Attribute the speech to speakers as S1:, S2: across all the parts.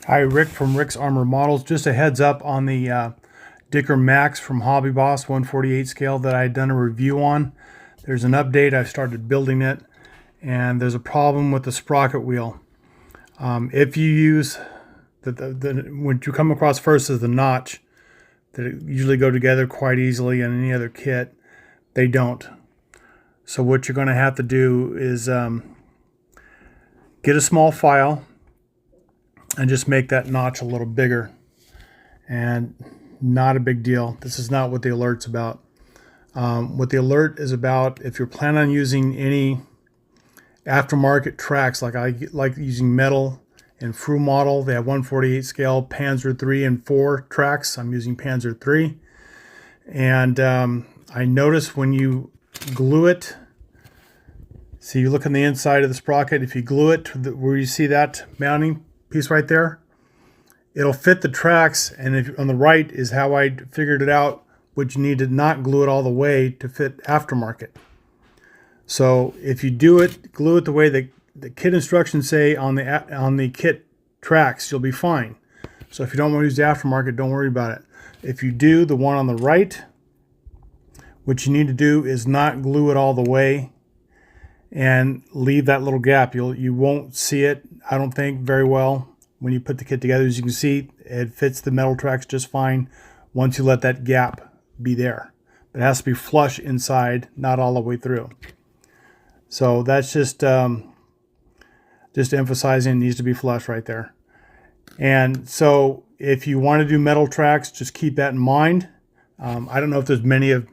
S1: Hi, Rick from Rick's Armor Models. Just a heads up on the Dicker Max from Hobby Boss 148 scale that I had done a review on. There's an update. I've started building it, and there's a problem with the sprocket wheel. If you use what you come across first is the notch, that usually go together quite easily in any other kit. They don't. So what you're going to have to do is get a small file and just make that notch a little bigger. And not a big deal. This is not what the alert's about. What the alert is about, if you're planning on using any aftermarket tracks, like I like using metal and Fru model, they have 148 scale Panzer 3 and 4 tracks. I'm using Panzer 3. And I notice when you glue it, see, you look on the inside of the sprocket, if you glue it to where you see that mounting piece right there, it'll fit the tracks. And if on the right is how I figured it out, which you need to not glue it all the way to fit aftermarket. So if you do it, glue it the way the kit instructions say on the kit tracks, you'll be fine. So if you don't want to use the aftermarket, don't worry about it. If you do the one on the right, what you need to do is not glue it all the way and leave that little gap. You won't see it, I don't think, very well when you put the kit together. As you can see, it fits the metal tracks just fine once you let that gap be there. But it has to be flush inside, not all the way through. So that's just emphasizing it needs to be flush right there. And so if you want to do metal tracks, just keep that in mind. I don't know if there's many of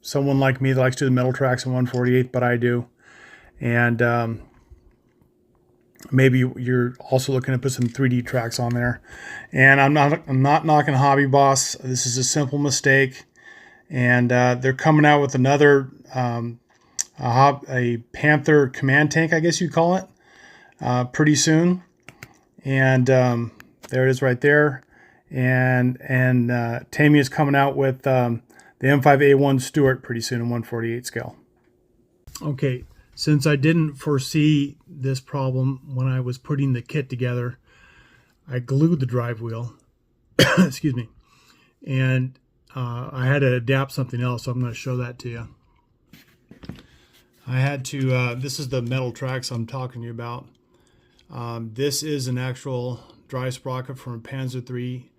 S1: someone like me that likes to do the metal tracks in 148, but I do. And maybe you're also looking to put some 3D tracks on there. And I'm not knocking Hobby Boss. This is a simple mistake. And they're coming out with another a Panther command tank, I guess you'd call it, pretty soon. And there it is right there. And Tamiya is coming out with the M5A1 Stuart pretty soon in 148 scale. Okay. Since I didn't foresee this problem when I was putting the kit together, I glued the drive wheel, excuse me, and I had to adapt something else, so I'm going to show that to you. I had to, this is the metal tracks I'm talking to you about. This is an actual drive sprocket from a Panzer 3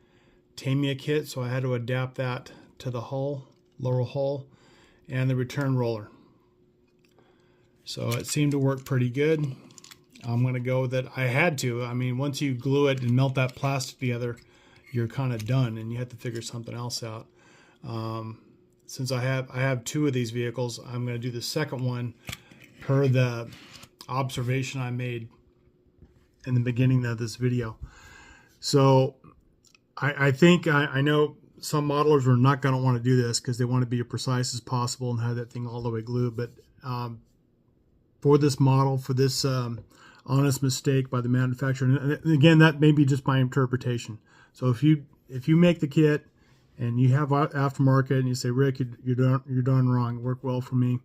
S1: Tamiya kit, so I had to adapt that to the hull, lower hull, and the return roller. So it seemed to work pretty good. I'm going to go with it. I had to. I mean, once you glue it and melt that plastic together, you're kind of done, and you have to figure something else out. Since I have two of these vehicles, I'm going to do the second one per the observation I made in the beginning of this video. So I think I know some modelers are not going to want to do this because they want to be as precise as possible and have that thing all the way glued. But for this model, for this honest mistake by the manufacturer, and again, that may be just my interpretation. So if you make the kit and you have aftermarket and you say, Rick, you're done wrong, it worked well for me.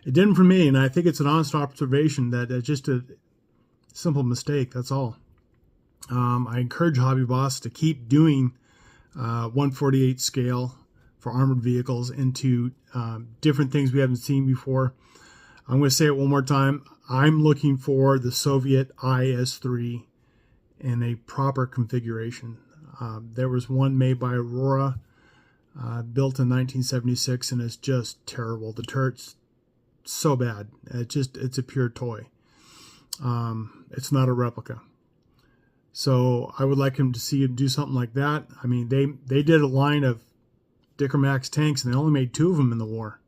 S1: It didn't for me, and I think it's an honest observation that it's just a simple mistake. That's all. I encourage Hobby Boss to keep doing 148 scale for armored vehicles into different things we haven't seen before. I'm going to say it one more time. I'm looking for the Soviet IS-3 in a proper configuration. There was one made by Aurora, built in 1976, and it's just terrible. The turret's so bad. It's a pure toy. It's not a replica. So I would like him to see him do something like that. I mean, they did a line of Dicker Max tanks, and they only made 2 of them in the war.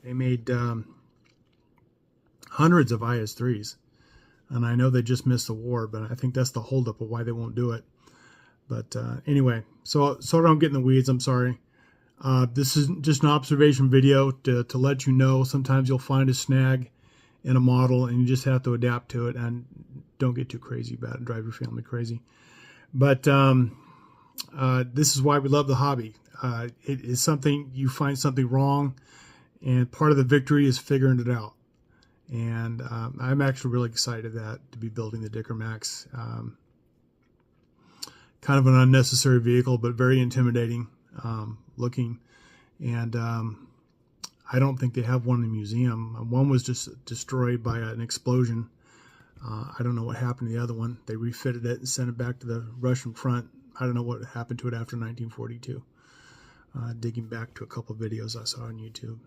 S1: They made hundreds of IS-3s, and I know they just missed the war, but I think that's the holdup of why they won't do it. But anyway, so I don't get in the weeds. I'm sorry. This is just an observation video to let you know. Sometimes you'll find a snag in a model, and you just have to adapt to it, and don't get too crazy about it. Drive your family crazy. But this is why we love the hobby. It is something, you find something wrong, and part of the victory is figuring it out. And I'm actually really excited to be building the Dicker Max. kind of an unnecessary vehicle, but very intimidating looking. And I don't think they have one in the museum. One was just destroyed by an explosion. I don't know what happened to the other one. They refitted it and sent it back to the Russian front. I don't know what happened to it after 1942. Digging back to a couple of videos I saw on YouTube.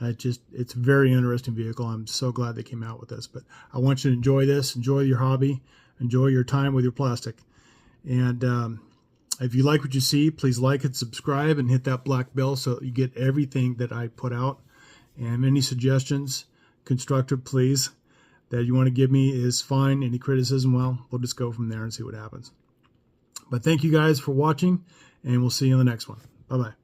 S1: It's a very interesting vehicle. I'm so glad they came out with this. But I want you to enjoy this, enjoy your hobby, enjoy your time with your plastic. And if you like what you see, please like and subscribe and hit that black bell so you get everything that I put out. And any suggestions, constructive, please, that you want to give me is fine. Any criticism, well, we'll just go from there and see what happens. But thank you guys for watching, and we'll see you in the next one. Bye-bye.